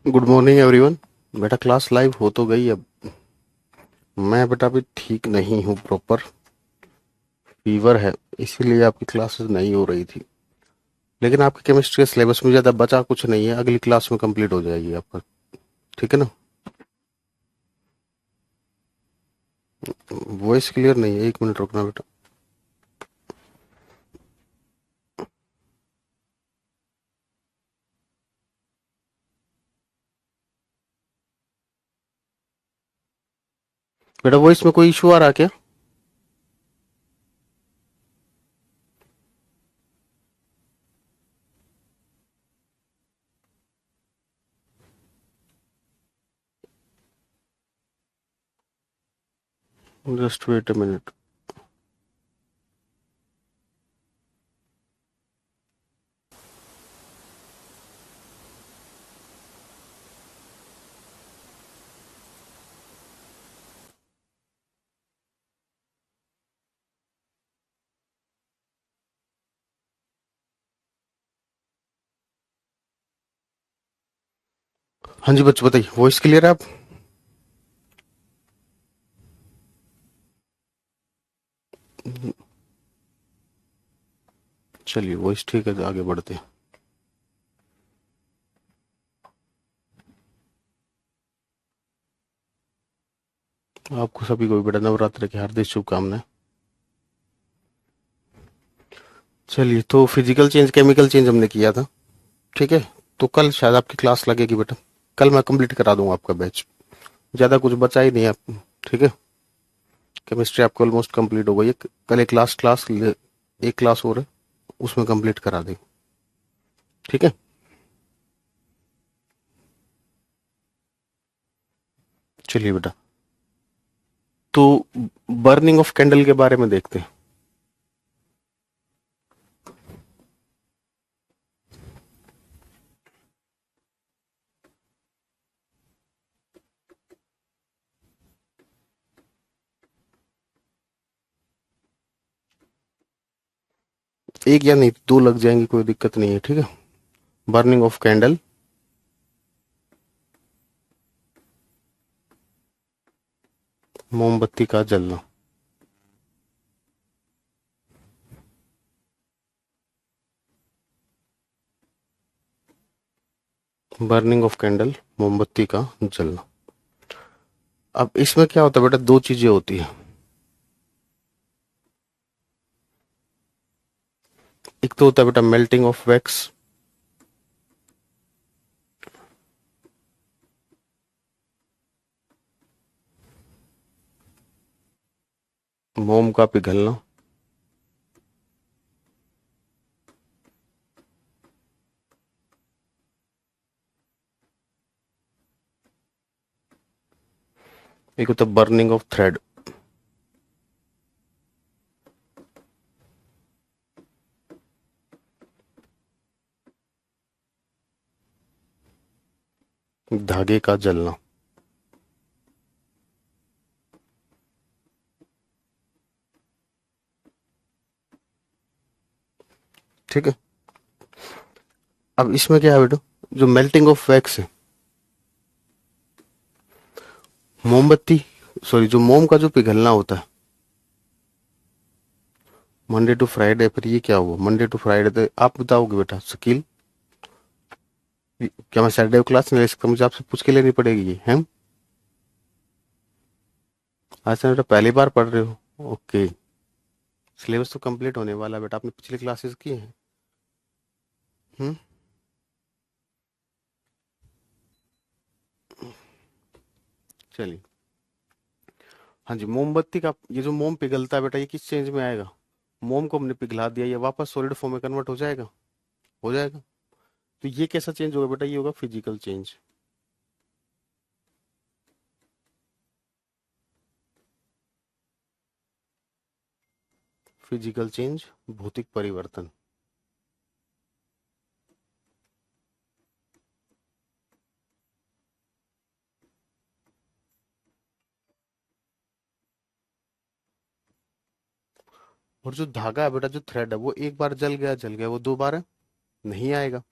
Good morning everyone. बेटा class live हो तो गई अब। मैं बेटा अभी ठीक नहीं हूँ, प्रॉपर फीवर है, इसीलिए आपकी क्लासेस नहीं हो रही थी। लेकिन आपके केमिस्ट्री के सिलेबस में ज़्यादा बचा कुछ नहीं है, अगली क्लास में कंप्लीट हो जाएगी आपका। ठीक है ना? वॉइस क्लियर नहीं है, 1 मिनट रुकना बेटा। बेटा वॉइस में कोई इशू आ रहा है क्या? Just wait a minute. हाँ जी बच्चों बताइए, वॉइस क्लियर है आप? चलिए वॉइस ठीक है, आगे बढ़ते हैं। आपको सभी को भी बेटा नवरात्र की हार्दिक शुभकामनाएं। चलिए, तो फिजिकल चेंज केमिकल चेंज हमने किया था। ठीक है, तो कल शायद आपकी क्लास लगेगी बेटा। कल मैं कंप्लीट करा दूंगा आपका बैच। ज़्यादा कुछ बचा ही नहीं है आप। ठीक है, केमिस्ट्री आपको ऑलमोस्ट कंप्लीट हो गई है। कल एक लास्ट क्लास, एक क्लास और है, उसमें कंप्लीट करा दें। ठीक है। चलिए बेटा, तो बर्निंग ऑफ कैंडल के बारे में देखते हैं। एक या नहीं, दो लग जाएंगी, कोई दिक्कत नहीं है। ठीक है। बर्निंग ऑफ कैंडल, मोमबत्ती का जलना। बर्निंग ऑफ कैंडल, मोमबत्ती का जलना। अब इसमें क्या होता है बेटा, दो चीजें होती है। एक तो होता है बेटा मेल्टिंग ऑफ वैक्स, मोम का पिघलना। एक होता है बर्निंग ऑफ थ्रेड। धागे का जलना। ठीक है। अब इसमें क्या है बेटा, जो मेल्टिंग ऑफ वैक्स है, मोमबत्ती, सॉरी, जो मोम का जो पिघलना होता है, मंडे टू फ्राइडे, फिर ये क्या हुआ मंडे टू फ्राइडे, तो आप बताओगे बेटा शकील? क्या मैं सैटरडे को क्लास नहीं ले सकता? मुझे आपसे पूछ के लेनी पड़ेगी ये है? आज से बेटा पहली बार पढ़ रहे हो? ओके। सिलेबस तो कंप्लीट होने वाला है बेटा, आपने पिछली क्लासेस की हैं। हम्म। चलिए। हाँ जी, मोमबत्ती का ये जो मोम पिघलता है बेटा, ये किस चेंज में आएगा? मोम को हमने पिघला दिया, ये वापस सॉलिड फॉर्म में कन्वर्ट हो जाएगा। हो जाएगा। तो ये कैसा चेंज होगा बेटा? ये होगा फिजिकल चेंज। फिजिकल चेंज, भौतिक परिवर्तन। और जो धागा है बेटा, जो थ्रेड है, वो एक बार जल गया, जल गया, वो दोबारा नहीं आएगा।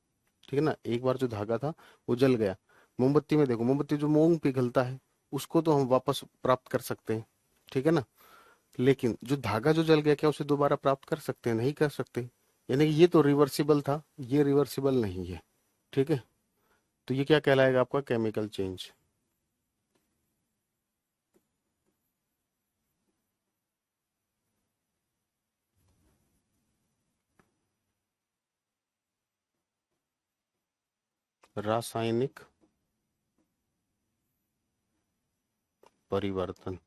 ठीक है ना? एक बार जो धागा था वो जल गया, मोमबत्ती में देखो, मोमबत्ती जो मोम पिघलता है उसको तो हम वापस प्राप्त कर सकते हैं, ठीक है ना। लेकिन जो धागा जो जल गया, क्या उसे दोबारा प्राप्त कर सकते हैं? नहीं कर सकते। यानी कि ये तो रिवर्सिबल था, ये रिवर्सिबल नहीं है, ठीक है। तो ये क्या कहलाएगा आपका? Chemical change. रासायनिक परिवर्तन।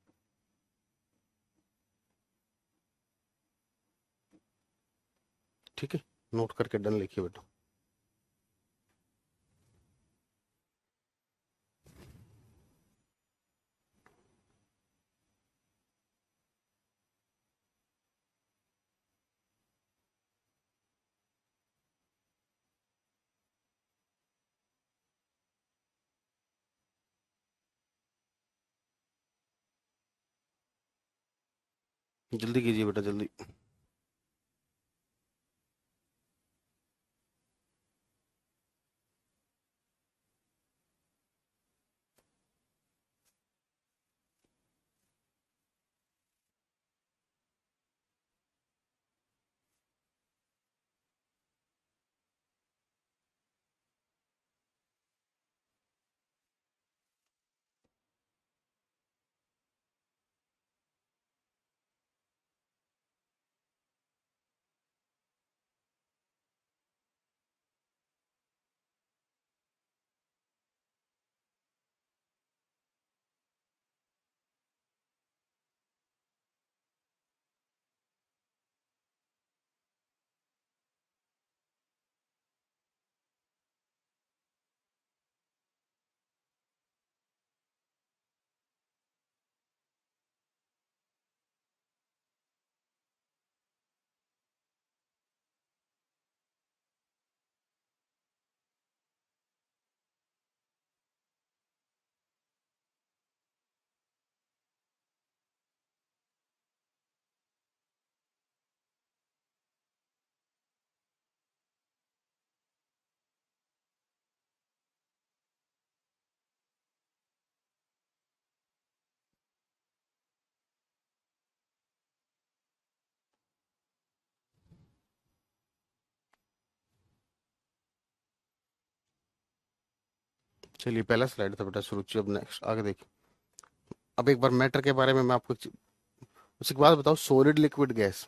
ठीक है, नोट करके डन लिखिए बेटा। जल्दी कीजिए बेटा, जल्दी। चलिए, पहला स्लाइड था बेटा सुरुचि, अब नेक्स्ट आगे देखिए। अब एक बार मैटर के बारे में मैं आपको उसके बाद बताओ, सॉलिड लिक्विड गैस।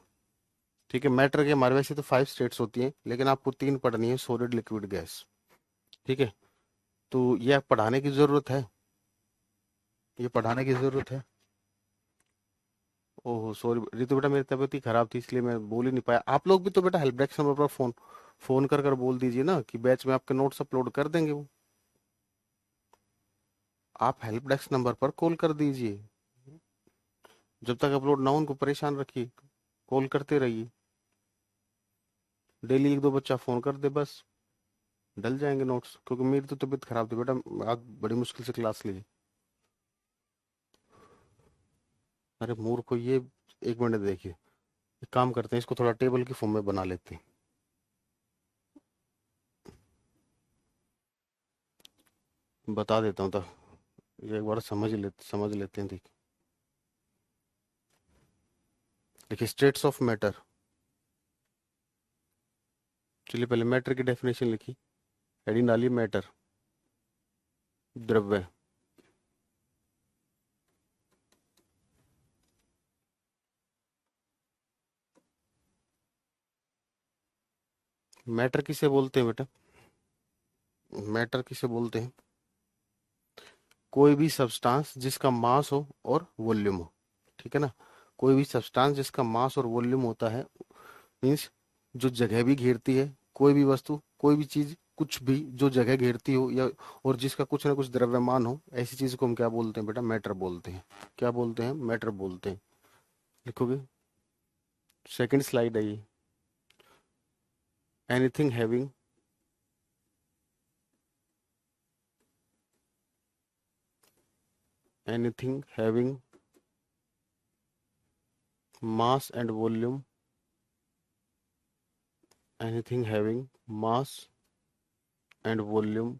ठीक है, मैटर के हमारे वैसे तो 5 स्टेट्स होती हैं, लेकिन आपको 3 पढ़नी है, सॉलिड लिक्विड गैस। ठीक है, तो ये आप पढ़ाने की जरूरत है, ये पढ़ाने की जरूरत है। ओहो सॉरी रितु बेटा, मेरी तबीयत ही खराब थी इसलिए मैं बोल ही नहीं पाया। आप लोग भी तो बेटा हेल्प डेस्क नंबर पर फोन फोन कर बोल दीजिए ना कि बैच में आपके नोट्स अपलोड कर देंगे वो। आप हेल्प डेस्क नंबर पर कॉल कर दीजिए, जब तक अपलोड ना हो उनको परेशान रखिए, कॉल करते रहिए। डेली एक दो बच्चा फोन कर दे बस, डल जाएंगे नोट्स। क्योंकि मेरी तो तबीयत खराब थी बेटा, आज बड़ी मुश्किल से क्लास ली। अरे मूर्ख हो ये, 1 मिनट देखिए, एक काम करते हैं, इसको थोड़ा टेबल की फॉर्म में बना लेते हैं। बता देता हूँ तो ये एक बार समझ लेते हैं। देखिए स्टेट्स ऑफ मैटर। चलिए पहले मैटर की डेफिनेशन लिखी, हेडिंग डालिए मैटर, द्रव्य। मैटर किसे बोलते हैं बेटा? मैटर किसे बोलते हैं? कोई भी सब्सटेंस जिसका मास हो और वॉल्यूम हो, ठीक है ना। कोई भी सब्सटेंस जिसका मास और वॉल्यूम होता है, मीन्स जो जगह भी घेरती है, कोई भी वस्तु, कोई भी चीज, कुछ भी जो जगह घेरती हो या और जिसका कुछ ना कुछ द्रव्यमान हो, ऐसी चीज को हम क्या बोलते हैं बेटा? मैटर बोलते हैं। क्या बोलते हैं? मैटर बोलते हैं। लिखोगे, सेकंड स्लाइड है ये। Anything having, anything having mass and volume, anything having mass and volume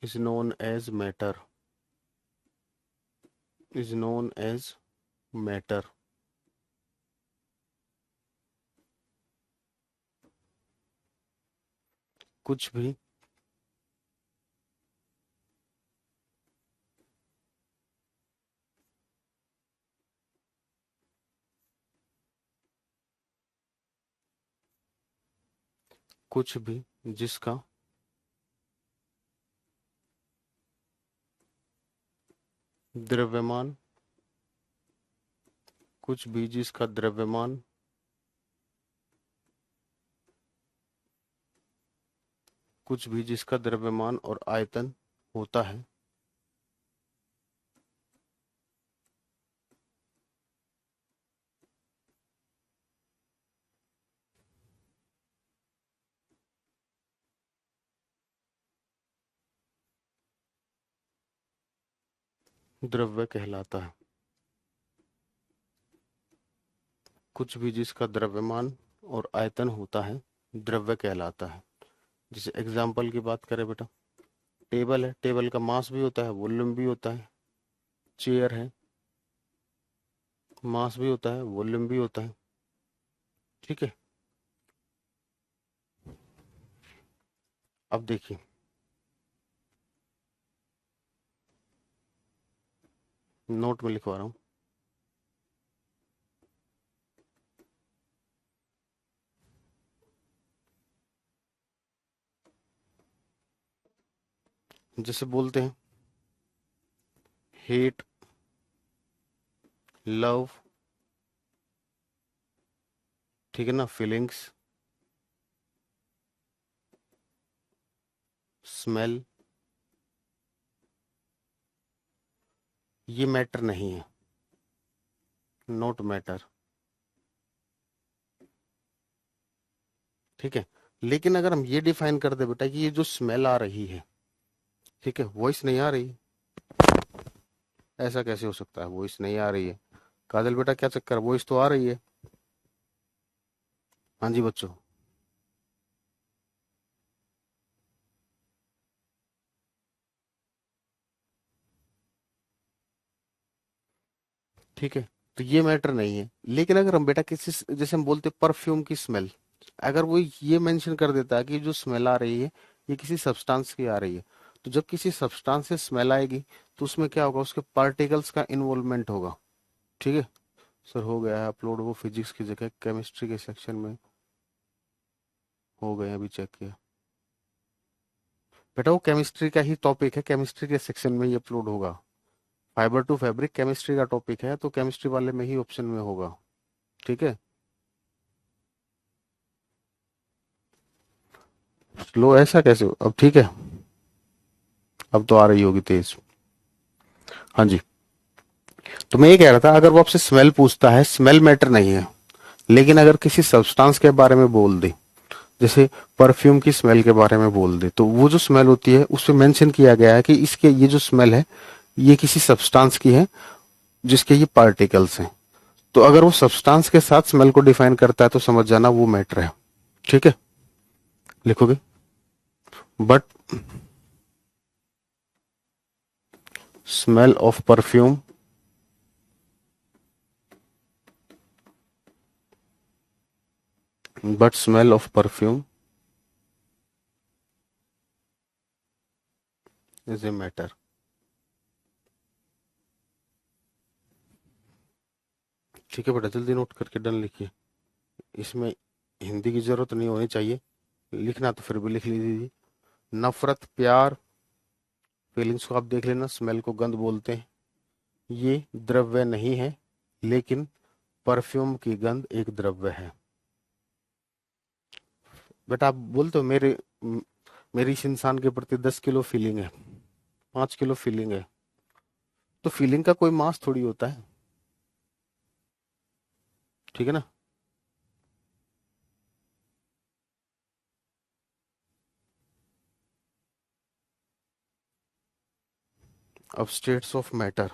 is known as matter, is known as matter। कुछ भी कुछ भी जिसका द्रव्यमान, कुछ भी जिसका द्रव्यमान कुछ भी जिसका द्रव्यमान और आयतन होता है, द्रव्य कहलाता है। कुछ भी जिसका द्रव्यमान और आयतन होता है द्रव्य कहलाता है। जैसे एग्जाम्पल की बात करें बेटा, टेबल है, टेबल का मास भी होता है, वॉल्यूम भी होता है। चेयर है, मास भी होता है, वॉल्यूम भी होता है। ठीक है, अब देखिए, नोट में लिखवा रहा हूं। जैसे बोलते हैं हेट, लव, ठीक है ना, फीलिंग्स, स्मेल, ये मैटर नहीं है, नॉट मैटर। ठीक है, लेकिन अगर हम ये डिफाइन कर दे बेटा कि ये जो स्मेल आ रही है, ठीक है, वॉइस नहीं आ रही, ऐसा कैसे हो सकता है? वॉइस नहीं आ रही है, काजल बेटा क्या चक्कर, वॉइस तो आ रही है। हाँ जी बच्चों, ठीक है, तो ये मैटर नहीं है। लेकिन अगर हम बेटा किसी, जैसे हम बोलते परफ्यूम की स्मेल, अगर वो ये मेंशन कर देता है कि जो स्मेल आ रही है ये किसी सब्सटेंस की आ रही है, तो जब किसी सब्सटेंस से स्मेल आएगी तो उसमें क्या होगा, उसके पार्टिकल्स का इन्वॉल्वमेंट होगा। ठीक है सर, हो गया है अपलोड, वो फिजिक्स की जगह केमिस्ट्री के सेक्शन में हो गए, अभी चेक किया बेटा, वो केमिस्ट्री का ही टॉपिक है, केमिस्ट्री के सेक्शन में ही अपलोड होगा। फाइबर टू फैब्रिक केमिस्ट्री का टॉपिक है, तो केमिस्ट्री वाले में ही ऑप्शन में होगा। ठीक है, स्लो ऐसा कैसे अब ठीक है, अब तो आ रही होगी तेज। हाँ जी, तो मैं ये कह रहा था, अगर वो आपसे स्मेल पूछता है, स्मेल मैटर नहीं है, लेकिन अगर किसी सब्सटेंस के बारे में बोल दे, जैसे परफ्यूम की स्मेल के बारे में बोल दे, तो वो जो स्मेल होती है उसमें मेंशन किया गया है कि इसके ये जो स्मेल है ये किसी सब्सटेंस की है जिसके ये पार्टिकल्स हैं। तो अगर वो सब्सटेंस के साथ स्मेल को डिफाइन करता है तो समझ जाना वो मैटर है। ठीक है, लिखोगे, but smell of perfume but smell of perfume is a matter. ठीक है बेटा, जल्दी नोट करके डन लिखिए। इसमें हिंदी की जरूरत नहीं होनी चाहिए, लिखना तो फिर भी लिख लीजिए। नफरत, प्यार, फीलिंग्स को आप देख लेना, स्मेल को गंध बोलते हैं। ये द्रव्य नहीं है, लेकिन परफ्यूम की गंध एक द्रव्य है। बेटा आप बोलते हो मेरी इस इंसान के प्रति 10 किलो फीलिंग है, 5 किलो फीलिंग है, तो फीलिंग का कोई मास थोड़ी होता है। ठीक है ना। अब स्टेट्स ऑफ मैटर,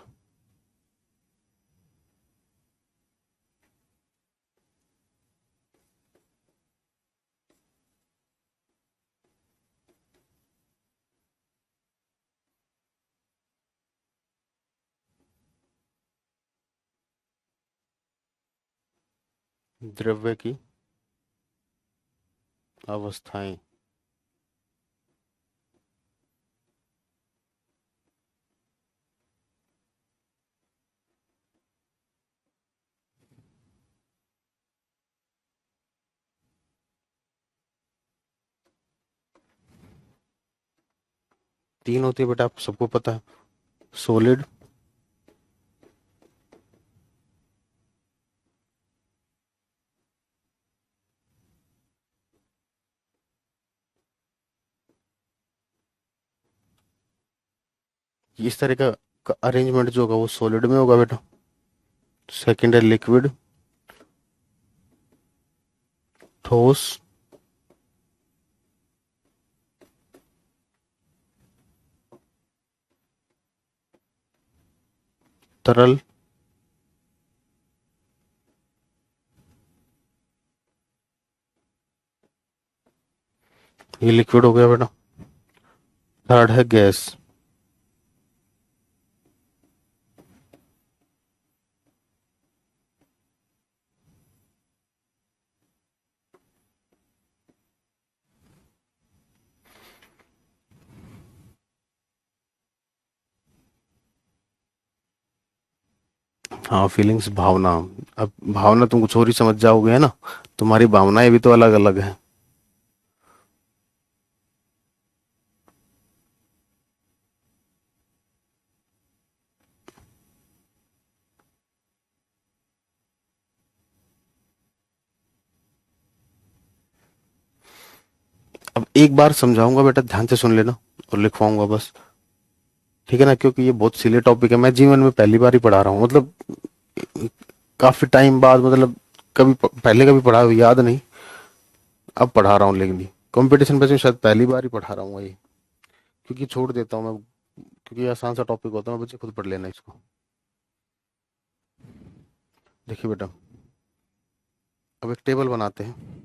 द्रव्य की अवस्थाएं। तीन होती है बेटा, आप सबको पता है। सॉलिड, इस तरह का अरेंजमेंट जो होगा वो सॉलिड में होगा बेटा। सेकंड है लिक्विड, ठोस, तरल, ये लिक्विड हो गया बेटा। थर्ड है गैस। हाँ, फीलिंग्स, भावना। अब भावना तुम कुछ और ही समझ जाओगे, है ना। तुम्हारी भावनाएं भी तो अलग अलग है। अब एक बार समझाऊंगा बेटा, ध्यान से सुन लेना और लिखवाऊंगा बस। ठीक है ना, क्योंकि ये बहुत सिली टॉपिक है, मैं जीवन में पहली बार ही पढ़ा रहा हूँ, मतलब काफी टाइम बाद, मतलब कभी पहले कभी पढ़ा हो याद नहीं, अब पढ़ा रहा हूँ, लेकिन कंपटीशन में शायद पहली बार ही पढ़ा रहा हूँ ये। क्योंकि छोड़ देता हूँ मैं, क्योंकि ये आसान सा टॉपिक होता है, बच्चे खुद पढ़ लेना इसको। देखिए बेटा, अब एक टेबल बनाते हैं।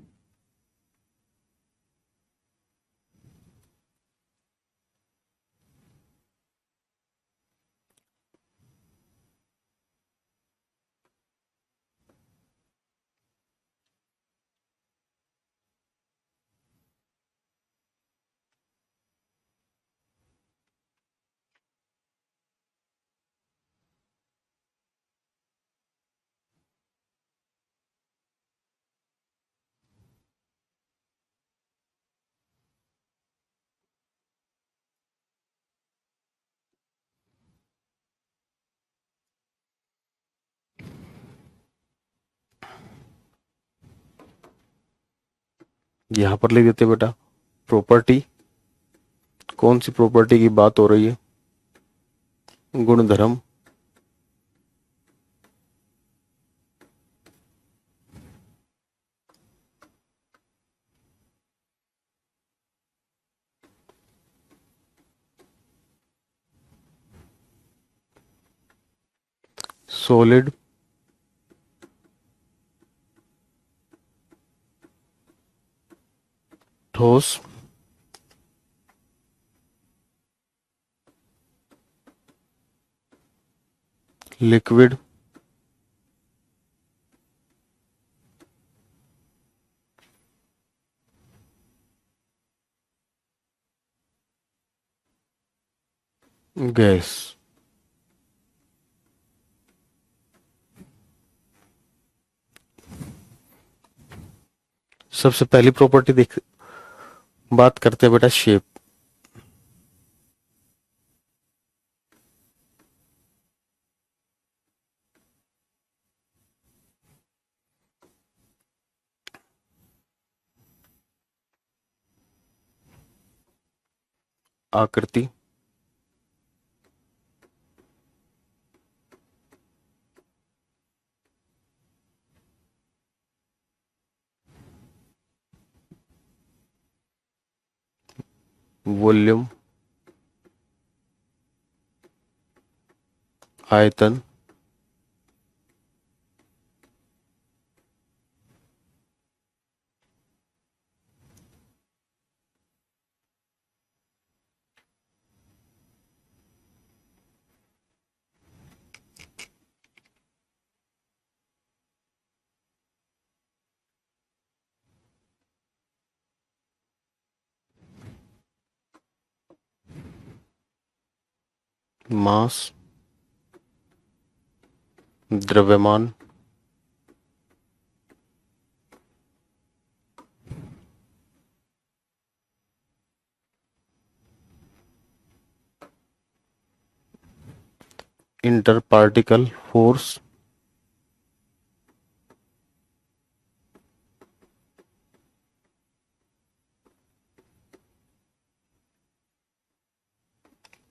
यहाँ पर लिख देते हैं बेटा, प्रॉपर्टी। कौन सी प्रॉपर्टी की बात हो रही है? गुणधर्म। सॉलिड, ठोस, लिक्विड, गैस। सबसे पहली प्रॉपर्टी देख, बात करते हैं बेटा, शेप। आकृति, वॉल्यूम, आयतन, मास, द्रव्यमान, इंटर पार्टिकल फोर्स,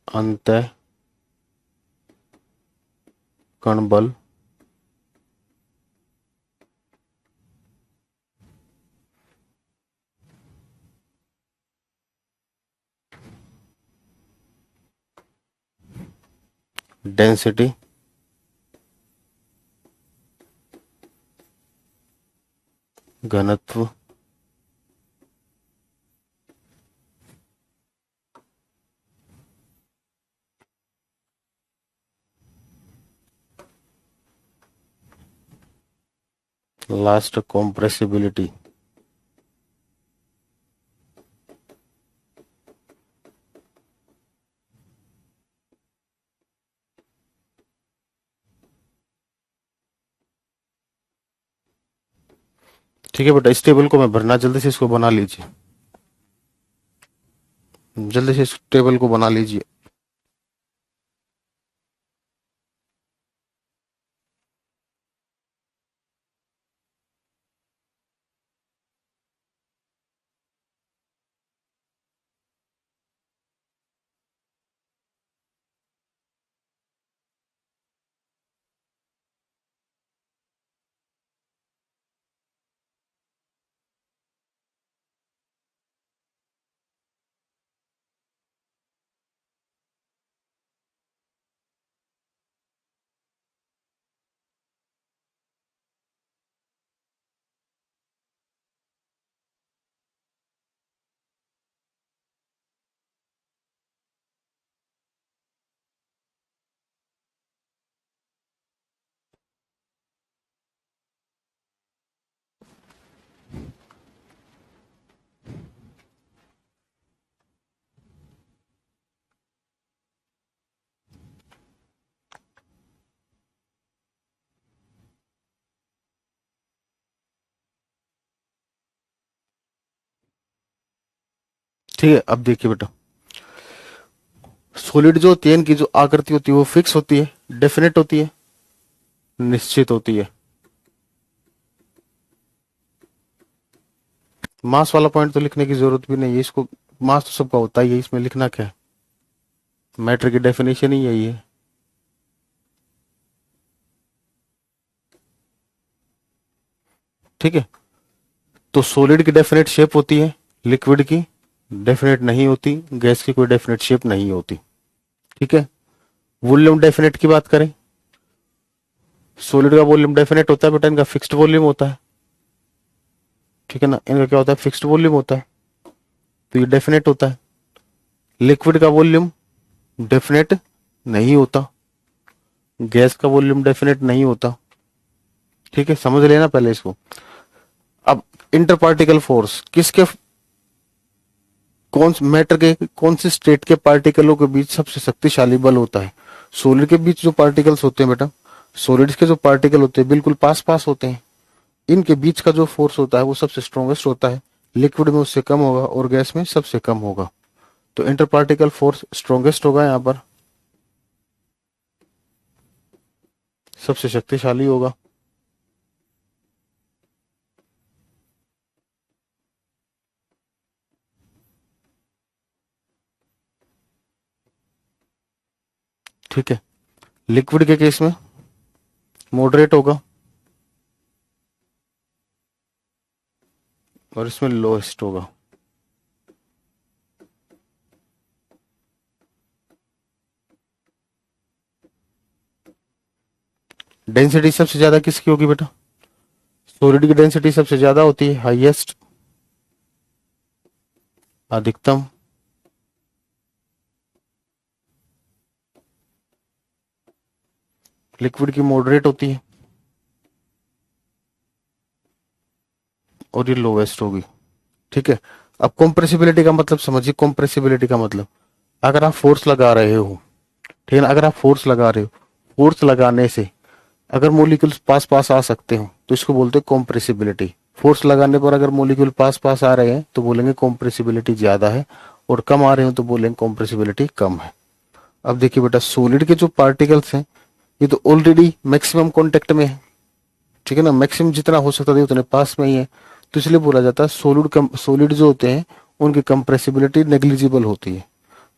अंतः कण बल, डेंसिटी, घनत्व, लास्ट कॉम्प्रेसिबिलिटी। ठीक है बेटा, इस टेबल को मैं भरना, जल्दी से इसको बना लीजिए, जल्दी से इस टेबल को बना लीजिए। ठीक है, अब देखिए बेटा, सॉलिड जो होती है, इनकी जो आकृति होती है वो फिक्स होती है, डेफिनेट होती है, निश्चित होती है। मास वाला पॉइंट तो लिखने की जरूरत भी नहीं है, इसको मास तो सबका होता ही है, इसमें लिखना क्या है, मैटर की डेफिनेशन ही यही है। ठीक है, तो सॉलिड की डेफिनेट शेप होती है, लिक्विड की डेफिनेट नहीं होती, गैस की कोई डेफिनेट शेप नहीं होती। ठीक है, वॉल्यूम डेफिनेट की बात करें, सॉलिड का वॉल्यूम डेफिनेट होता है बेटा, इनका फिक्स्ड वॉल्यूम होता है। ठीक है ना, इनका क्या होता है, फिक्स्ड वॉल्यूम होता है, तो ये डेफिनेट होता है। लिक्विड का वॉल्यूम डेफिनेट नहीं होता, गैस का वॉल्यूम डेफिनेट नहीं होता। ठीक है, समझ लेना पहले इसको। अब इंटर पार्टिकल फोर्स किसके, कौन मैटर के कौन से स्टेट के पार्टिकलों के बीच सबसे शक्तिशाली बल होता है। सॉलिड के बीच जो पार्टिकल्स होते हैं बेटा, सॉलिड्स के जो पार्टिकल होते हैं बिल्कुल पास पास होते हैं, इनके बीच का जो फोर्स होता है वो सबसे स्ट्रॉन्गेस्ट होता है। लिक्विड में उससे कम होगा और गैस में सबसे कम होगा, तो इंटर पार्टिकल फोर्स स्ट्रॉन्गेस्ट होगा, यहां पर सबसे शक्तिशाली होगा। ठीक है, लिक्विड के केस में मॉडरेट होगा और इसमें लोएस्ट होगा। डेंसिटी सबसे ज्यादा किसकी होगी बेटा, सॉलिड की डेंसिटी सबसे ज्यादा होती है, हाईएस्ट, अधिकतम। लिक्विड की मॉडरेट होती है और ये लोवेस्ट होगी। ठीक है, अब कॉम्प्रेसिबिलिटी का मतलब समझिए, कॉम्प्रेसिबिलिटी का मतलब, अगर आप फोर्स लगा रहे हो, ठीक है ना। अगर आप फोर्स लगा रहे हो, फोर्स लगाने से अगर मोलिक्यूल्स पास पास आ सकते हो तो इसको बोलते हैं कॉम्प्रेसिबिलिटी। फोर्स लगाने पर अगर मोलिक्यूल पास पास आ रहे हैं तो बोलेंगे कॉम्प्रेसिबिलिटी ज्यादा है, और कम आ रहे हो तो बोलेंगे कॉम्प्रेसिबिलिटी कम है। अब देखिए बेटा, सॉलिड के जो पार्टिकल्स हैं ये तो ऑलरेडी मैक्सिमम कांटेक्ट में है, ठीक है ना, मैक्सिमम जितना हो सकता था उतने पास में ही है, तो इसलिए बोला जाता है सॉलिड जो होते हैं उनकी कंप्रेसिबिलिटी नेग्लिजिबल होती है।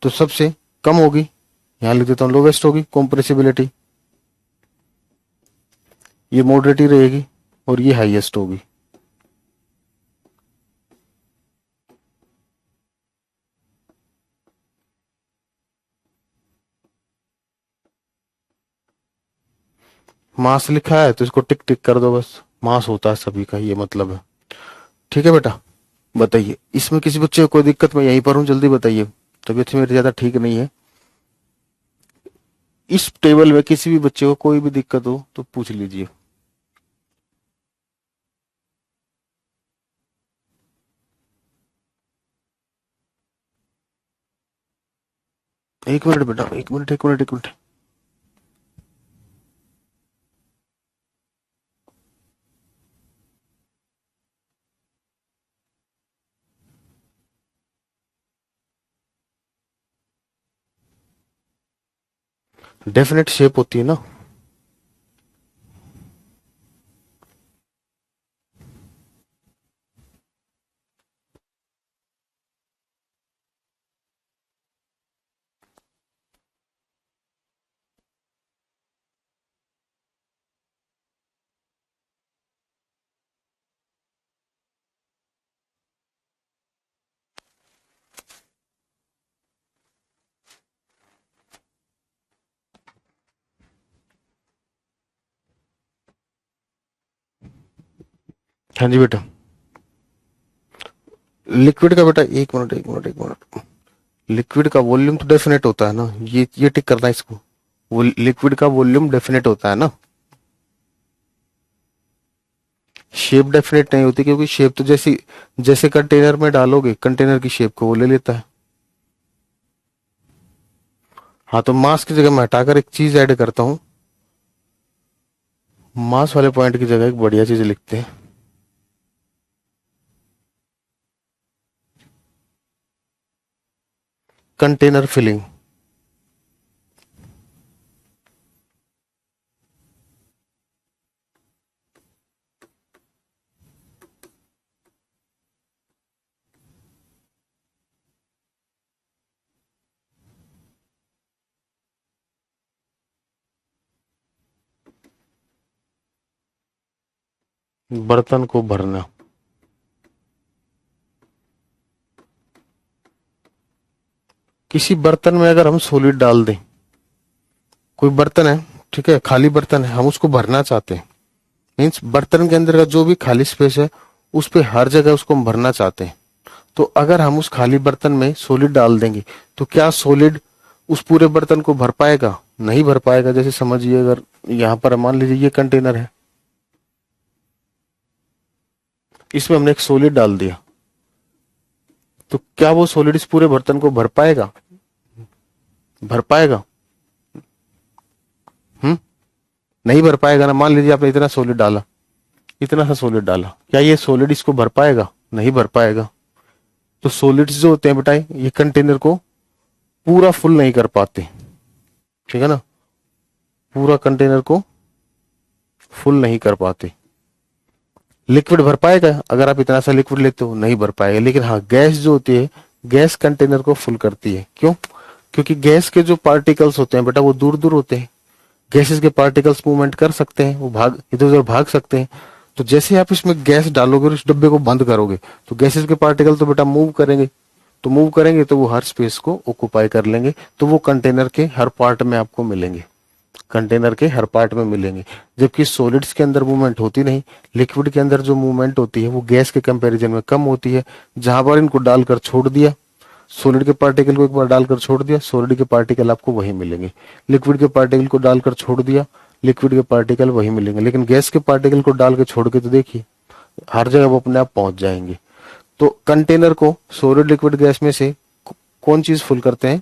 तो सबसे कम होगी, यहां लिख देता हूं लोवेस्ट होगी कंप्रेसिबिलिटी, ये मॉडरेट ही रहेगी, और ये हाईएस्ट होगी। मास लिखा है तो इसको टिक टिक कर दो, बस मास होता है सभी का, ये मतलब है। ठीक है बेटा, बताइए इसमें किसी बच्चे को कोई दिक्कत? मैं यहीं पर हूं, जल्दी बताइए, तबीयत मेरी ज्यादा ठीक नहीं है। इस टेबल में किसी भी बच्चे को कोई भी दिक्कत हो तो पूछ लीजिए। एक मिनट बेटा, एक मिनट, एक मिनट, एक मिनट। डेफिनेट शेप होती है ना। हाँ जी बेटा। लिक्विड का बेटा, एक मिनट, एक मिनट, एक मिनट। लिक्विड का वॉल्यूम तो डेफिनेट होता है ना, ये टिक करना है इसको। वो लिक्विड का वॉल्यूम डेफिनेट होता है ना। शेप डेफिनेट नहीं होती, क्योंकि शेप तो जैसी जैसे कंटेनर में डालोगे कंटेनर की शेप को वो ले लेता है। हाँ, तो मास की जगह मैं हटाकर एक चीज ऐड करता हूं। मास वाले पॉइंट की जगह एक बढ़िया चीज लिखते हैं। Container filling. बर्तन को भरना। किसी बर्तन में अगर हम सॉलिड डाल दें, कोई बर्तन है, ठीक है, खाली बर्तन है, हम उसको भरना चाहते हैं, मीन्स बर्तन के अंदर का जो भी खाली स्पेस है उस पे हर जगह उसको हम भरना चाहते हैं। तो अगर हम उस खाली बर्तन में सॉलिड डाल देंगे तो क्या सॉलिड उस पूरे बर्तन को भर पाएगा? नहीं भर पाएगा। जैसे समझिए, अगर यहां पर मान लीजिए ये कंटेनर है, इसमें हमने एक सॉलिड डाल दिया, तो क्या वो सॉलिड इस पूरे बर्तन को भर पाएगा? भर पाएगा? हम्म, नहीं भर पाएगा ना। मान लीजिए आपने इतना सॉलिड डाला, इतना सा सॉलिड डाला, क्या ये सॉलिड इसको भर पाएगा? नहीं भर पाएगा। तो सॉलिड्स जो होते हैं बेटा, ये कंटेनर को पूरा फुल नहीं कर पाते, ठीक है ना, पूरा कंटेनर को फुल नहीं कर पाते। लिक्विड भर पाएगा? अगर आप इतना सा लिक्विड लेते हो नहीं भर पाएगा। लेकिन हाँ, गैस जो होती है, गैस कंटेनर को फुल करती है। क्यों? क्योंकि गैस के जो पार्टिकल्स होते हैं बेटा वो दूर दूर होते हैं। गैसेस के पार्टिकल्स मूवमेंट कर सकते हैं, वो भाग इधर उधर भाग सकते हैं। तो जैसे आप इसमें गैस डालोगे और इस डब्बे को बंद करोगे तो गैसेस के पार्टिकल तो बेटा मूव करेंगे, तो मूव करेंगे तो वो हर स्पेस को ऑक्युपाई कर लेंगे, तो वो कंटेनर के हर पार्ट में आपको मिलेंगे, कंटेनर के हर पार्ट में मिलेंगे। जबकि सॉलिड्स के अंदर मूवमेंट होती नहीं। लिक्विड के अंदर जो मूवमेंट होती है वो गैस के कंपैरिजन में कम होती है। जहां पर इनको डालकर छोड़ दिया, सॉलिड के पार्टिकल को एक बार डालकर छोड़ दिया, सॉलिड के पार्टिकल आपको वही मिलेंगे। लिक्विड के पार्टिकल को डालकर छोड़ दिया, लिक्विड के पार्टिकल वही मिलेंगे। लेकिन गैस के पार्टिकल को डाल के छोड़ के तो देखिए, हर जगह वो अपने आप पहुंच जाएंगे। तो कंटेनर को सॉलिड लिक्विड गैस में से कौन चीज फुल करते हैं?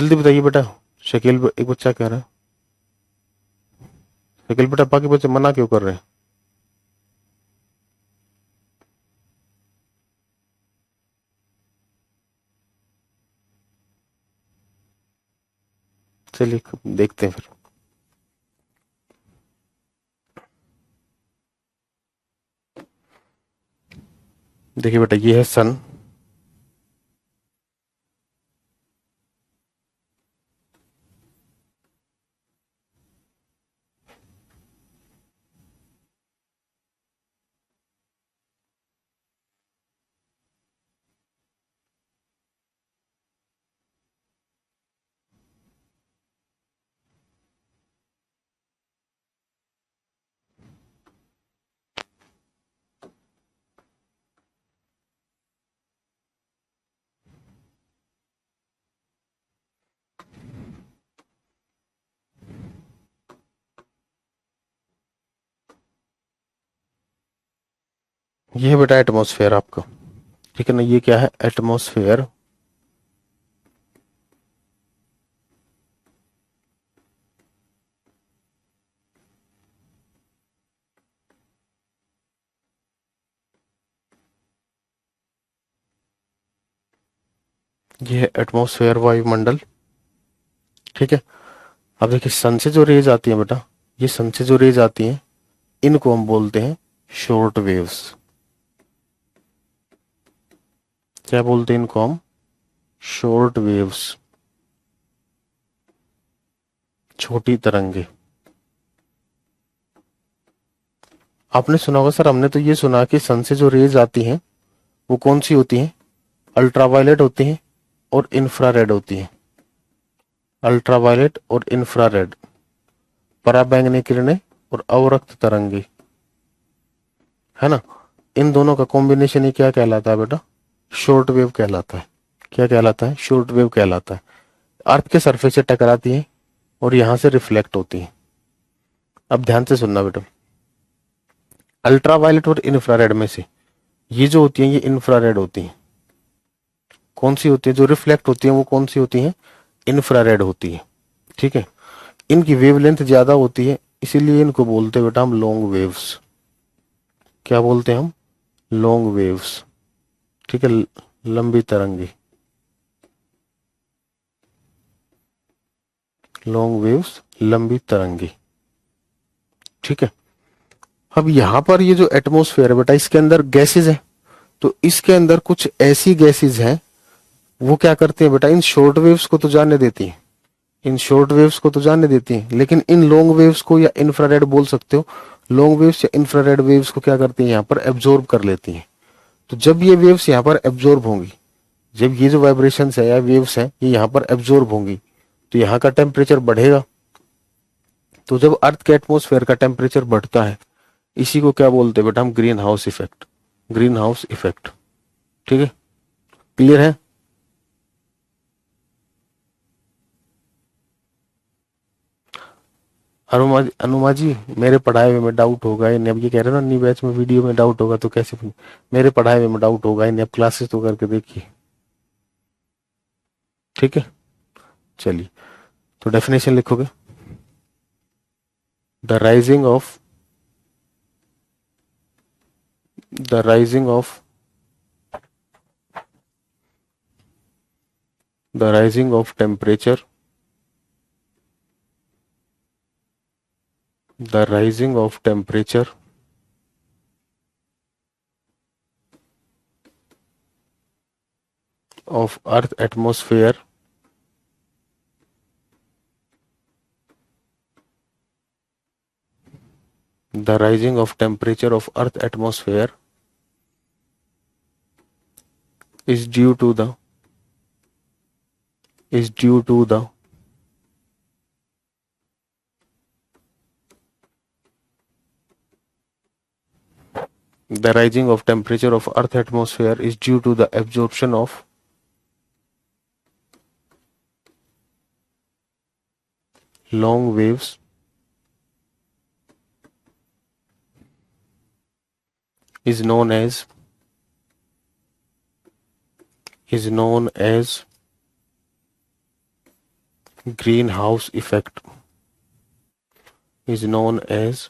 जल्दी बताइए बेटा। शकील एक बच्चा कह रहा है। शकील बेटा, बाकी बच्चे मना क्यों कर रहे हैं? चलिए देखते हैं फिर। देखिए बेटा, ये है सन, ये है बेटा एटमॉस्फेयर आपका। ठीक है ना, ये क्या है? एटमॉस्फेयर। ये है एटमॉस्फेयर, वायुमंडल। ठीक है। अब देखिए, सन से जो रेज आती है बेटा, ये सन से जो रेज आती हैं, इनको हम बोलते हैं शॉर्ट वेव्स। क्या बोलते हैं इनको हम? शॉर्ट वेव्स, छोटी तरंगे। आपने सुना होगा सर, हमने तो ये सुना कि सन से जो रेज आती हैं वो कौन सी होती हैं? अल्ट्रावायलेट होती हैं और इंफ्रारेड होती हैं। अल्ट्रावायलेट और इंफ्रारेड, पराबैंगनी किरणें और अवरक्त तरंगे, है ना। इन दोनों का कॉम्बिनेशन ही क्या कहलाता है बेटा? शॉर्ट वेव कहलाता है। क्या कहलाता है? शॉर्ट वेव कहलाता है। अर्थ के सरफेस से टकराती हैं और यहां से रिफ्लेक्ट होती हैं। अब ध्यान से सुनना बेटा, अल्ट्रावायलेट और इंफ्रारेड में से ये जो होती हैं, ये इंफ्रारेड होती हैं। कौन सी होती है? जो रिफ्लेक्ट होती है वो कौन सी होती है? इंफ्रारेड होती है। ठीक है। इनकी वेवलेंथ ज्यादा होती है, इसीलिए इनको बोलते हैं बेटा हम लॉन्ग वेव्स। क्या बोलते हैं हम? Long waves. ठीक है, लंबी तरंगे, लॉन्ग वेव्स, लंबी तरंगे। ठीक है। अब यहां पर ये जो एटमॉस्फेयर है बेटा, इसके अंदर गैसेज है, तो इसके अंदर कुछ ऐसी गैसेज हैं, वो क्या करती हैं बेटा? इन शॉर्ट वेव्स को तो जाने देती हैं, इन शॉर्ट वेव्स को तो जाने देती हैं, लेकिन इन लॉन्ग वेव्स को, या इंफ्रारेड बोल सकते हो, लॉन्ग वेव्स या इंफ्रारेड वेव्स को क्या करती हैं? यहाँ पर एब्जॉर्ब कर लेती हैं। तो जब ये वेव्स यहाँ पर एब्जॉर्ब होंगी, जब ये जो वाइब्रेशंस है या वेव्स हैं ये यहाँ पर एब्जॉर्ब होंगी, तो यहाँ का टेम्परेचर बढ़ेगा। तो जब अर्थ के एटमॉस्फेयर का टेम्परेचर बढ़ता है, इसी को क्या बोलते हैं बेटा हम? Green house effect. Green house effect. ठीक है, क्लियर है? अनुमा जी, मेरे पढ़ाए हुए में डाउट होगा ही नहीं। अब ये कह रहे हो ना न्यू बैच में वीडियो में डाउट होगा, तो कैसे? मेरे पढ़ाए हुए में डाउट होगा ही नहीं। अब क्लासेस तो करके देखिए। ठीक है, चलिए, तो डेफिनेशन लिखोगे। The rising of the rising of the rising of temperature the rising of temperature of earth atmosphere the rising of temperature of earth atmosphere is due to the is due to the rising of temperature of earth atmosphere is due to the absorption of long waves is known as is known as greenhouse effect is known as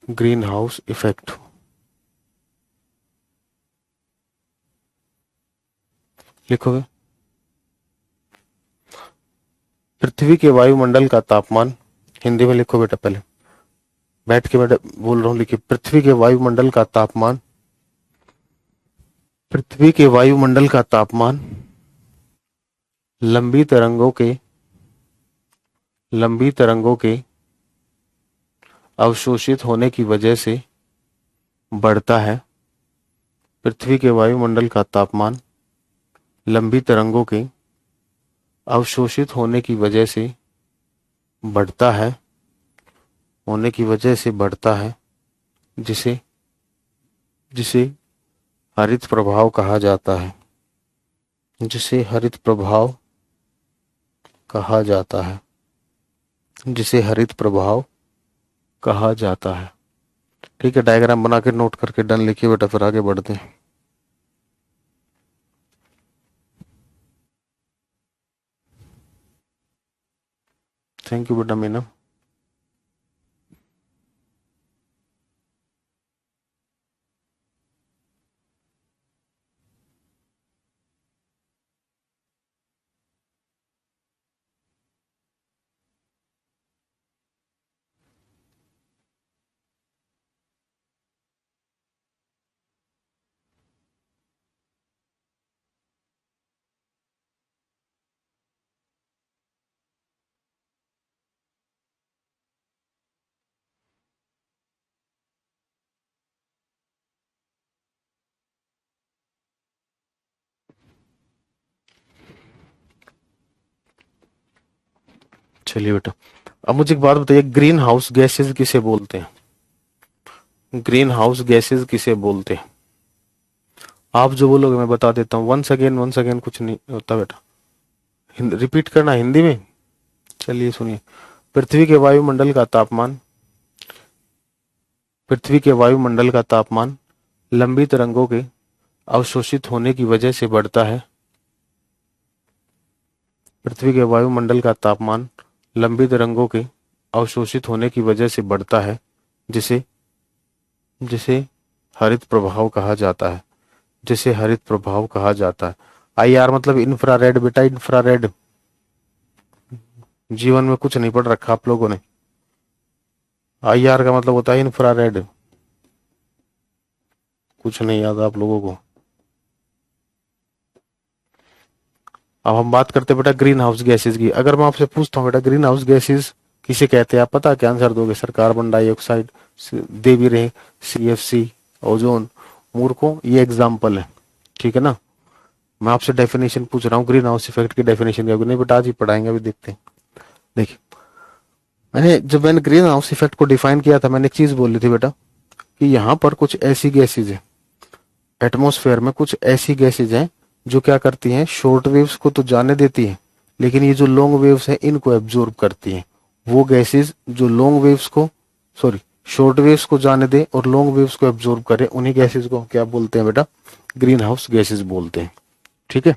greenhouse effect. लिखोगे पृथ्वी के वायुमंडल का तापमान, हिंदी में लिखो बेटा, पहले बैठ के बेटा बोल रहा हूं, लिखिए पृथ्वी के वायुमंडल का तापमान, पृथ्वी के वायुमंडल का तापमान लंबी तरंगों के अवशोषित होने की वजह से बढ़ता है। पृथ्वी के वायुमंडल का तापमान लंबी तरंगों के अवशोषित होने की वजह से बढ़ता है, जिसे जिसे हरित प्रभाव कहा जाता है, जिसे हरित प्रभाव कहा जाता है, जिसे हरित प्रभाव कहा जाता है। ठीक है, डायग्राम बना के नोट करके डन लिखिए बेटा, फिर आगे बढ़ते हैं। थैंक यू बेटा मीना। चलिए बेटा, अब मुझे एक बात बताइए, ग्रीन हाउस गैसेज किसे बोलते हैं? ग्रीन हाउस गैसेज किसे बोलते हैं? आप जो बोलोगे मैं बता देता हूँ। वंस अगेन कुछ नहीं होता बेटा, रिपीट करना हिंदी में। चलिए सुनिए, पृथ्वी के वायुमंडल का तापमान, पृथ्वी के वायुमंडल का तापमान लंबी तरंगों के अवशोषित होने की वजह से बढ़ता है। पृथ्वी के वायुमंडल का तापमान लंबी तरंगों के अवशोषित होने की वजह से बढ़ता है, जिसे जिसे हरित प्रभाव कहा जाता है, जिसे हरित प्रभाव कहा जाता है। IR मतलब इंफ्रारेड बेटा, इंफ्रारेड। जीवन में कुछ नहीं पढ़ रखा आप लोगों ने। IR का मतलब होता है इंफ्रारेड, कुछ नहीं याद आप लोगों को। अब हम बात करते हैं बेटा ग्रीन हाउस गैसेज की। अगर मैं आपसे पूछता हूँ बेटा ग्रीन हाउस गैसेज किसे कहते हैं, आप पता क्या आंसर दोगे? सर कार्बन डाइऑक्साइड दे भी रहे, CFC, ओजोन। मूर्खों, ये एग्जाम्पल है, ठीक है ना। मैं आपसे डेफिनेशन पूछ रहा हूँ, ग्रीन हाउस इफेक्ट की डेफिनेशन क्या? नहीं बेटा आज ही पढ़ाएंगे, अभी देखते हैं। देखिए, जब मैंने ग्रीन हाउस इफेक्ट को डिफाइन किया था, मैंने एक चीज बोली थी बेटा कि यहाँ पर कुछ ऐसी गैसेज है, एटमॉस्फेयर में कुछ ऐसी गैसेज हैं जो क्या करती हैं, शॉर्ट वेव्स को तो जाने देती हैं, लेकिन ये जो लॉन्ग वेव्स हैं इनको एब्जॉर्ब करती हैं। वो गैसेज जो लॉन्ग वेव्स को, सॉरी, शॉर्ट वेव्स को जाने दे और लॉन्ग वेव्स को एब्जॉर्ब करे, उन्हीं गैसेज को क्या बोलते हैं बेटा? ग्रीन हाउस गैसेज बोलते हैं। ठीक है,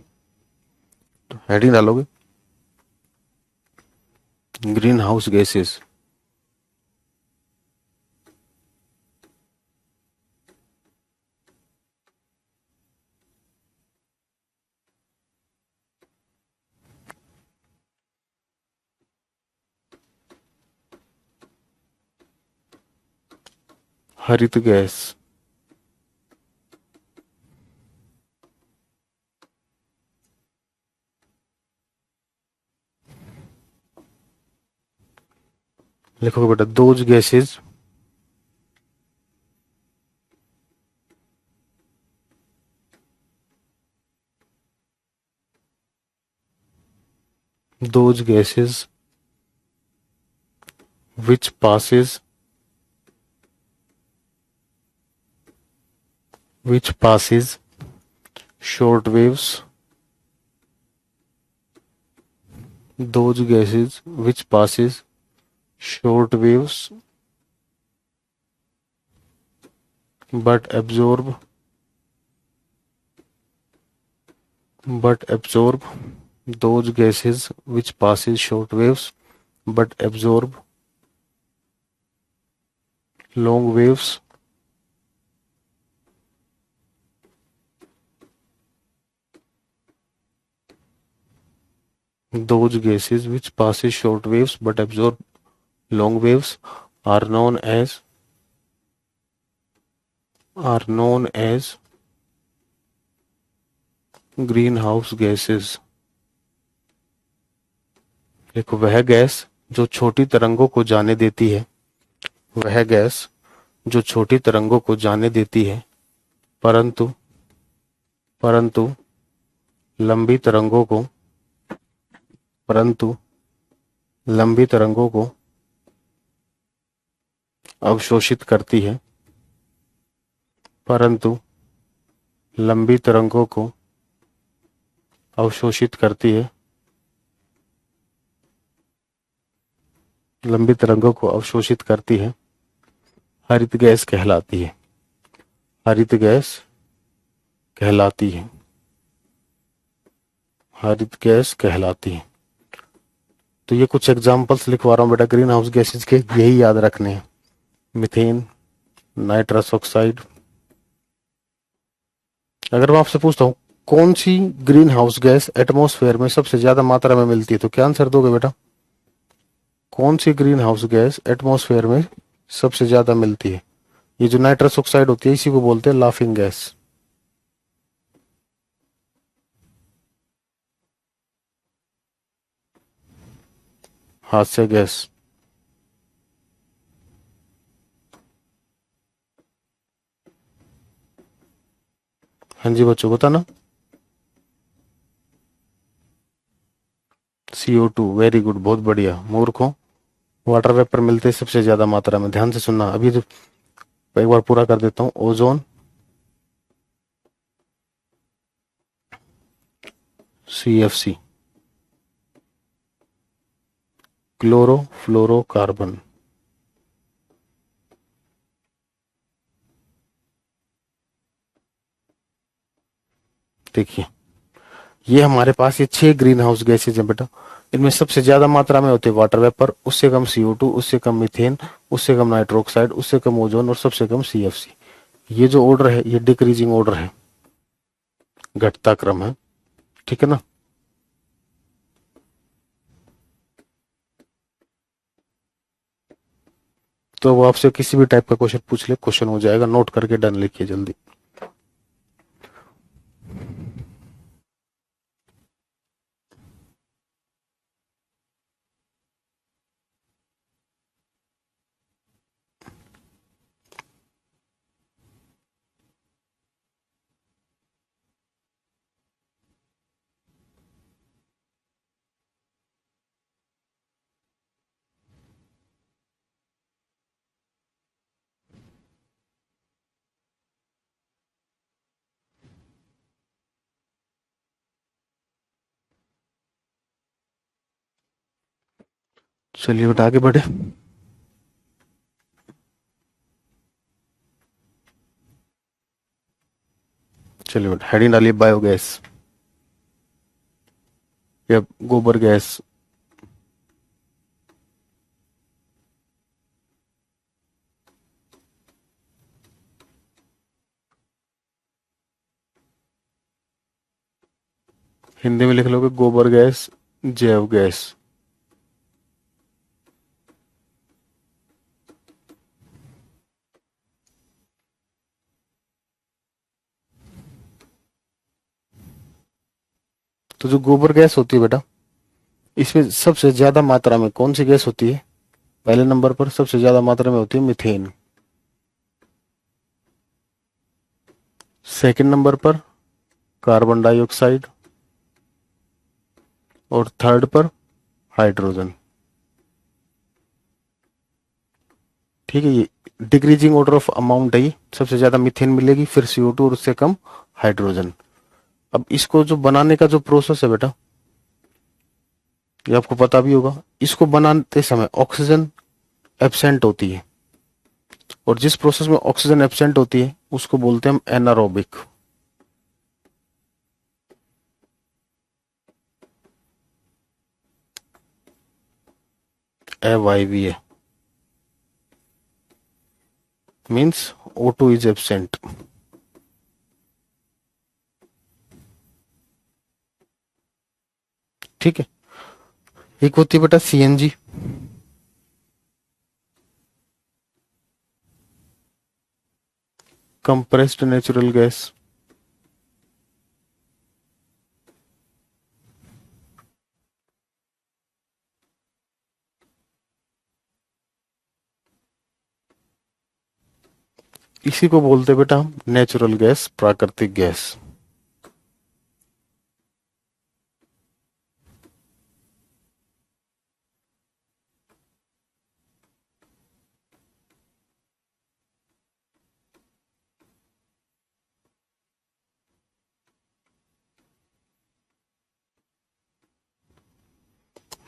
तो हेडिंग डालोगे ग्रीन हाउस गैसेज। हरित गैस, लिखोगे बेटा those gases those gases which passes short waves, those gases which passes short waves but absorb but absorb those gases which passes short waves but absorb long waves those gases which passes short waves but absorb long waves are known as greenhouse gases। देखो, वह gas जो छोटी तरंगों को जाने देती है, वह गैस जो छोटी तरंगों को जाने देती है परंतु परंतु लंबी तरंगों को परंतु लंबी तरंगों को अवशोषित करती है परंतु लंबी तरंगों को अवशोषित करती है लंबी तरंगों को अवशोषित करती है हरित गैस कहलाती है। हरित गैस कहलाती है। हरित गैस कहलाती है। तो ये कुछ एग्जांपल्स लिखवा रहा हूं बेटा ग्रीन हाउस गैसेज के, यही याद रखने हैं। Methane, nitrous oxide. अगर मैं आपसे पूछता हूं कौन सी ग्रीन हाउस गैस एटमॉस्फेयर में सबसे ज्यादा मात्रा में मिलती है, तो क्या आंसर दोगे बेटा? कौन सी ग्रीन हाउस गैस एटमॉस्फेयर में सबसे ज्यादा मिलती है? ये जो नाइट्रस ऑक्साइड होती है इसी को बोलते हैं लाफिंग गैस। हास्य गैस। हाँ जी बच्चों, बताना। CO2, वेरी गुड, बहुत बढ़िया। मूर्खों, वाटर वेपर मिलते हैं सबसे ज्यादा मात्रा में। ध्यान से सुनना, अभी तो एक बार पूरा कर देता हूं। Ozone, CFC, chlorofluorocarbon. देखिए, ये हमारे पास ये 6 ग्रीन हाउस गैसेज हैं बेटा। इनमें सबसे ज्यादा मात्रा में होते हैं वाटर वेपर, उससे कम CO2, उससे कम मीथेन, उससे कम नाइट्रोक्साइड, उससे कम ओजोन और सबसे कम CFC। ये जो ऑर्डर है ये डिक्रीजिंग ऑर्डर है, घटता क्रम है, ठीक है ना। तो वो आपसे किसी भी टाइप का क्वेश्चन पूछ ले, क्वेश्चन हो जाएगा। नोट करके डन लिखिए जल्दी। चलिए बेटा आगे बढ़े। चलिए बेटा, हेडिंग डालिए बायोगैस या गोबर गैस। हिंदी में लिख लोगे गोबर गैस, जैव गैस। तो जो गोबर गैस होती है बेटा, इसमें सबसे ज्यादा मात्रा में कौन सी गैस होती है? पहले नंबर पर सबसे ज्यादा मात्रा में होती है मीथेन। सेकंड नंबर पर कार्बन डाइऑक्साइड और थर्ड पर हाइड्रोजन। ठीक है, ये डिक्रीजिंग ऑर्डर ऑफ अमाउंट है। सबसे ज्यादा मीथेन मिलेगी, फिर CO2 और उससे कम हाइड्रोजन। अब इसको जो बनाने का जो प्रोसेस है बेटा, ये आपको पता भी होगा। इसको बनाते समय ऑक्सीजन एब्सेंट होती है, और जिस प्रोसेस में ऑक्सीजन एब्सेंट होती है उसको बोलते हैं हम anaerobic. AYVA means O2 is absent. ठीक है। एक होती है बेटा CNG, कंप्रेस्ड नेचुरल गैस। इसी को बोलते बेटा हम नेचुरल गैस, प्राकृतिक गैस।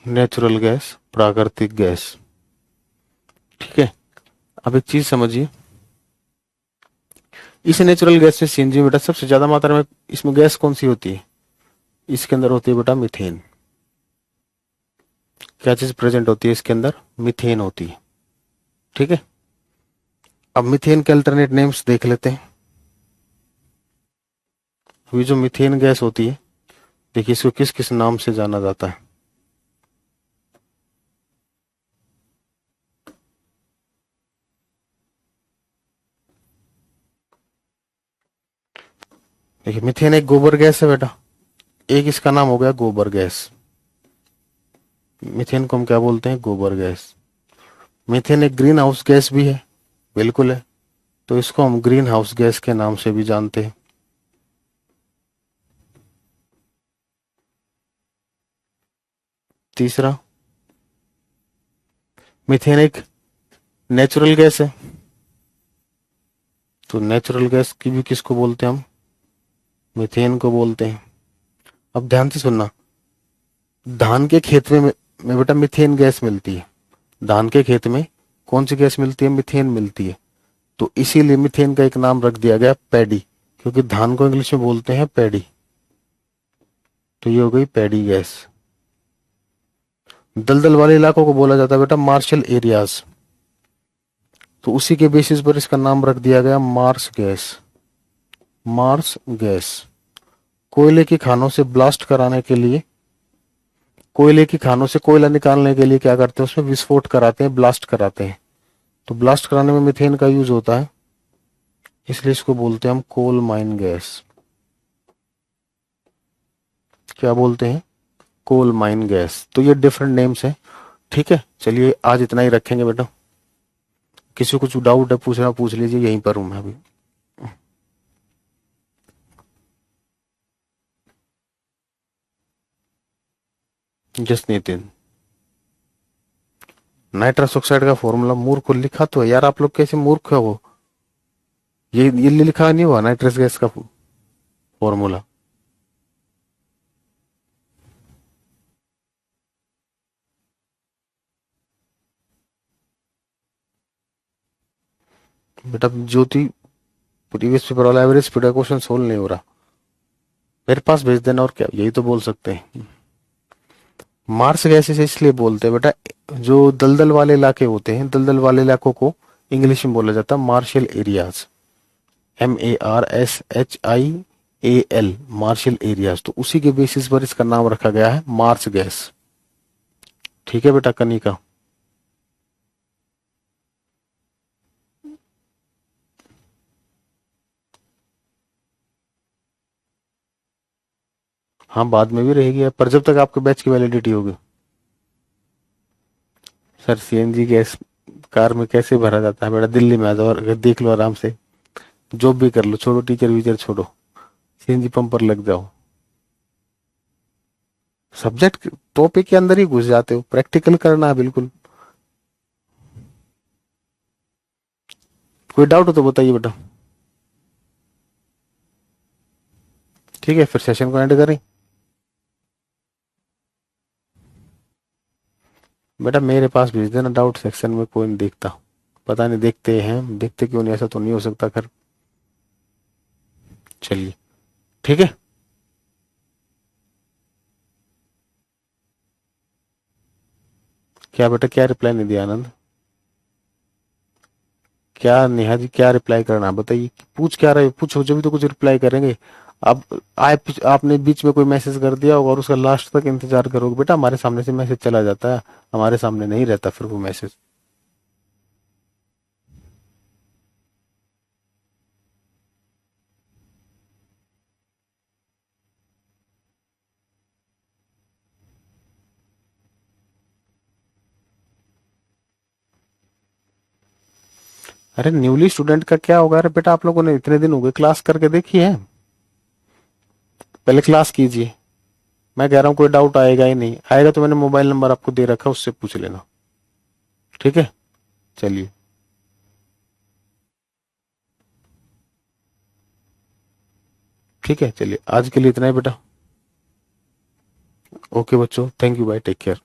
नेचुरल गैस, प्राकृतिक गैस। ठीक है। अब एक चीज समझिए, इस नेचुरल गैस में सीएनजी में बेटा सबसे ज्यादा मात्रा में इसमें गैस कौन सी होती है? इसके अंदर होती है बेटा मीथेन। क्या चीज प्रेजेंट होती है इसके अंदर? मीथेन होती है। ठीक है। अब मीथेन के अल्टरनेट नेम्स देख लेते हैं। ये जो मीथेन गैस होती है, देखिए इसको किस किस नाम से जाना जाता है। देखिए मीथेन एक गोबर गैस है बेटा, एक इसका नाम हो गया गोबर गैस। मीथेन को हम क्या बोलते हैं? गोबर गैस। मीथेन एक ग्रीन हाउस गैस भी है, बिल्कुल है, तो इसको हम ग्रीन हाउस गैस के नाम से भी जानते हैं। तीसरा, मीथेन एक नेचुरल गैस है, तो नेचुरल गैस की भी किसको बोलते हैं हम? मीथेन को बोलते हैं। अब ध्यान से सुनना, धान के खेत में बेटा मीथेन गैस मिलती है। धान के खेत में कौन सी गैस मिलती है? मीथेन मिलती है। तो इसीलिए मीथेन का एक नाम रख दिया गया पैडी, क्योंकि धान को इंग्लिश में बोलते हैं पैडी। तो ये हो गई पैडी गैस। दलदल वाले इलाकों को बोला जाता है बेटा मार्शल एरियाज, तो उसी के बेसिस पर इसका नाम रख दिया गया मार्स गैस। Marsh gas. कोयले की खानों से ब्लास्ट कराने के लिए, कोयले की खानों से कोयला निकालने के लिए क्या करते हैं? उसमें विस्फोट कराते हैं, ब्लास्ट कराते हैं। तो ब्लास्ट कराने में मीथेन का यूज होता है, इसलिए इसको बोलते हैं हम कोल माइन गैस। क्या बोलते हैं? Coal mine gas. तो ये डिफरेंट नेम्स हैं। ठीक है, चलिए आज इतना ही रखेंगे बेटा। किसी को कुछ डाउट है पूछना पूछ लीजिए, यहीं पर हूं मैं अभी। जस्ट नितिन, नाइट्रस ऑक्साइड का फॉर्मूला मूर्ख को लिखा तो है यार, आप लोग कैसे मूर्ख है वो? ये लिखा नहीं हुआ नाइट्रस गैस का फॉर्मूला? बेटा ज्योति, प्रीवियस पेपर वाला एवरेज स्पीड का क्वेश्चन सोल्व नहीं हो रहा, मेरे पास भेज देना, और क्या, यही तो बोल सकते हैं। मार्स गैसेस इसलिए बोलते हैं बेटा, जो दलदल वाले इलाके होते हैं, दलदल वाले इलाकों को इंग्लिश में बोला जाता है marshal areas. MARSHIAL, marshal areas. तो उसी के बेसिस पर इसका नाम रखा गया है मार्स गैस। ठीक है बेटा कनिका। हाँ बाद में भी रहेगी, पर जब तक आपके बैच की वैलिडिटी होगी। सर CNG गैस कार में कैसे भरा जाता है? बेटा दिल्ली में आ जाओ और देख लो आराम से, जॉब भी कर लो, छोड़ो टीचर वीचर छोड़ो, CNG पंप पर लग जाओ। सब्जेक्ट टॉपिक के अंदर ही घुस जाते हो, प्रैक्टिकल करना है बिल्कुल। कोई डाउट हो तो बताइए बेटा। ठीक है, फिर सेशन को एंड करें। बेटा मेरे पास भेज देना, डाउट सेक्शन में कोई नहीं देखता। पता नहीं देखते हैं, देखते क्यों नहीं, ऐसा तो नहीं हो सकता खैर। चलिए ठीक है। क्या बेटा, क्या रिप्लाई नहीं दिया आनंद? क्या नेहा जी, क्या रिप्लाई करना है बताइए? पूछ क्या रहे हो? पूछो जब भी तो कुछ रिप्लाई करेंगे। आप आपने बीच में कोई मैसेज कर दिया होगा और उसका लास्ट तक इंतजार करोगे बेटा? हमारे सामने से मैसेज चला जाता है, हमारे सामने नहीं रहता फिर वो मैसेज। अरे न्यूली स्टूडेंट का क्या होगा? अरे बेटा आप लोगों ने इतने दिन हो गए, क्लास करके देखी है? पहले क्लास कीजिए। मैं कह रहा हूँ कोई डाउट आएगा ही नहीं, आएगा तो मैंने मोबाइल नंबर आपको दे रखा है, उससे पूछ लेना। ठीक है, चलिए। ठीक है, चलिए आज के लिए इतना ही बेटा। ओके बच्चों, thank you, bye, take care.